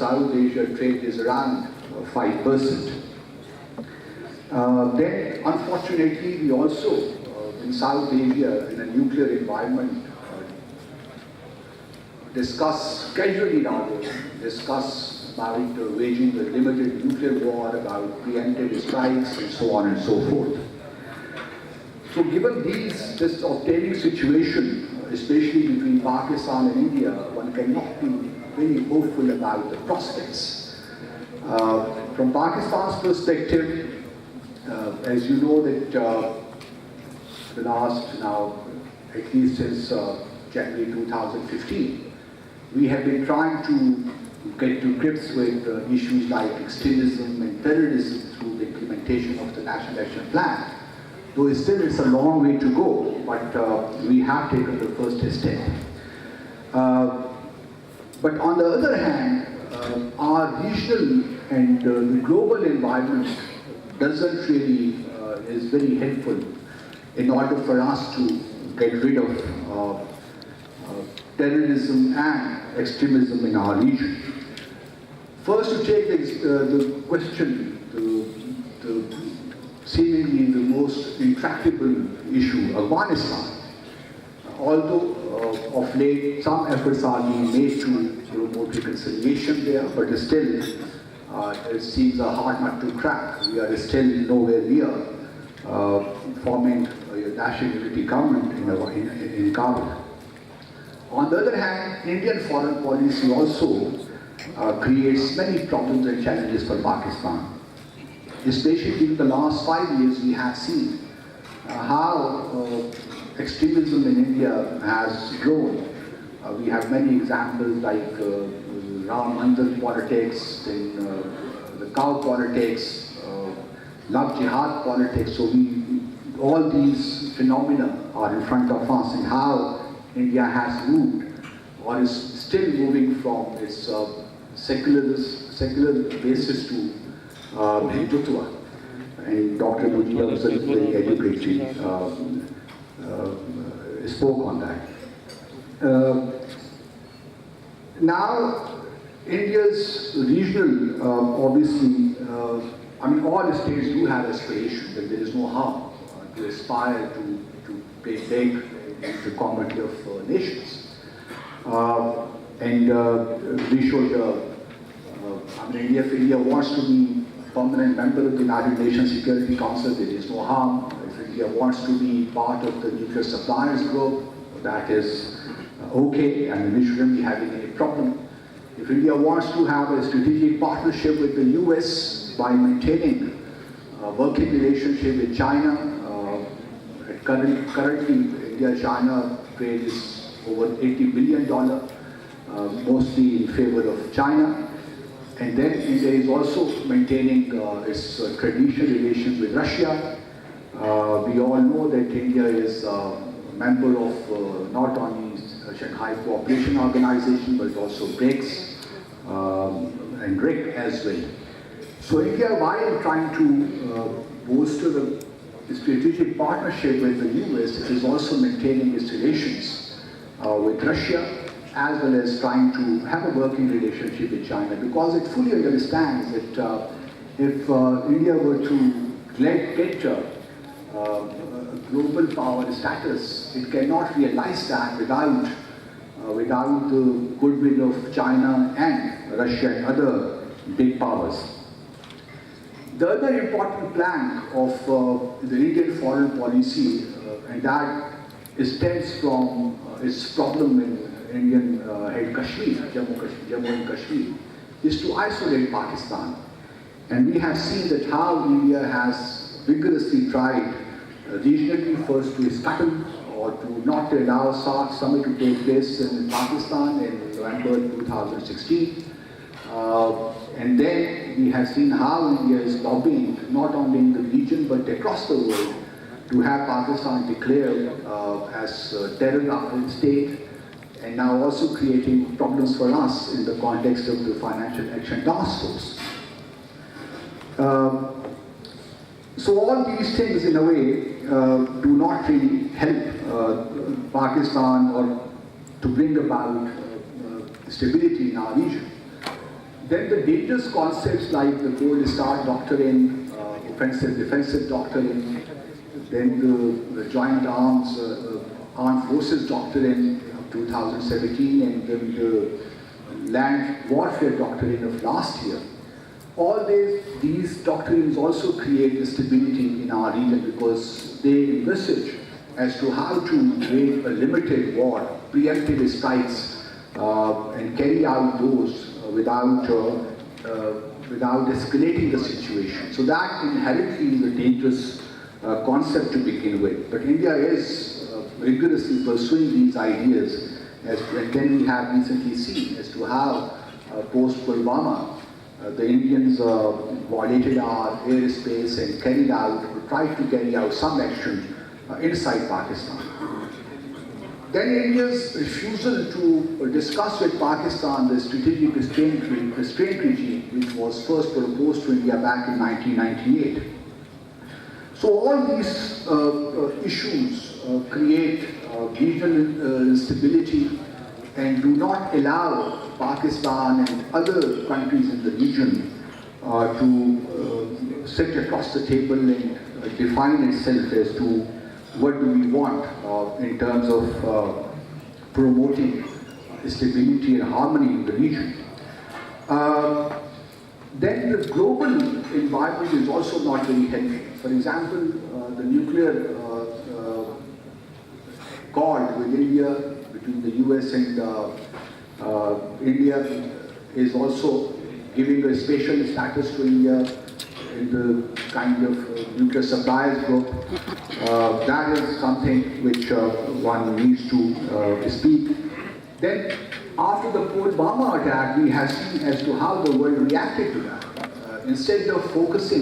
South Asia trade is around 5%. Then, unfortunately, we also, in South Asia, in a nuclear environment, casually discuss about waging a limited nuclear war, about preemptive strikes, and so on and so forth. So given this obtaining situation, especially between Pakistan and India, one cannot be very hopeful about the prospects. From Pakistan's perspective, as you know that the last now, at least since January 2015, we have been trying to get to grips with issues like extremism and terrorism through the implementation of the National Action Plan. Though still it's a long way to go, but we have taken the first step. But on the other hand, our regional and the global environment doesn't really, is very helpful in order for us to get rid of terrorism and extremism in our region. First, to take the question, the seemingly the most intractable issue, Afghanistan. Although of late some efforts are being made to promote reconciliation there, but still it seems a hard nut to crack. We are still nowhere near forming a national unity government in Kabul. On the other hand, Indian foreign policy also creates many problems and challenges for Pakistan. Especially in the last 5 years, we have seen how extremism in India has grown. We have many examples like Ram Mandir politics, then the cow politics, love jihad politics. So all these phenomena are in front of us, and how India has moved or is still moving from its secular basis to Hindutva. And Dr. Mujia was very educated, spoke on that. Now, India's regional, obviously, I mean, all states do have aspirations, and there is no harm to aspire to play big in the community of nations. We should, I mean, if India wants to be a permanent member of the United Nations Security Council, there is no harm. If India wants to be part of the nuclear suppliers group, that is okay, and we shouldn't be having any problem. If India wants to have a strategic partnership with the US by maintaining a working relationship with China, currently India-China trade is over $80 billion, mostly in favor of China. And then India is also maintaining its traditional relations with Russia. We all know that India is a member of not only Shanghai Cooperation Organization, but also BRICS and RIC as well. So India, while trying to bolster the strategic partnership with the US, is also maintaining its relations with Russia, as well as trying to have a working relationship with China, because it fully understands that if India were to get global power status, it cannot realize that without the goodwill of China and Russia and other big powers. The other important plank of the Indian foreign policy, and that stems from its problem in Indian-held Kashmir, Jammu and Kashmir, is to isolate Pakistan. And we have seen that how India has vigorously tried regionally first to scuttle or to not allow SAARC summit to take place in Pakistan in November 2016. And then we have seen how India is lobbying, not only in the region but across the world, to have Pakistan declared as a terror state, and now also creating problems for us in the context of the Financial Action Task Force. So all these things, in a way, do not really help Pakistan or to bring about stability in our region. Then the dangerous concepts like the Gold Star Doctrine, offensive-defensive doctrine, then the Joint Armed Forces Doctrine of 2017, and then the Land Warfare Doctrine of last year. All these doctrines also create instability in our region because they envisage as to how to wage a limited war, preemptive strikes, and carry out those without escalating the situation. So that inherently is a dangerous concept to begin with. But India is rigorously pursuing these ideas, and then we have recently seen as to how post-Pulwama, the Indians violated our airspace and tried to carry out some action inside Pakistan. Then India's refusal to discuss with Pakistan the strategic restraint regime, which was first proposed to India back in 1998. So all these issues create regional instability and do not allow Pakistan and other countries in the region to sit across the table and define itself as to what do we want in terms of promoting stability and harmony in the region. Then the global environment is also not very healthy. For example, the nuclear accord with India, between the US and India, is also giving a special status to India in the kind of nuclear suppliers group. That is something which one needs to speak. Then, after the Pulwama attack, we have seen as to how the world reacted to that. Instead of focusing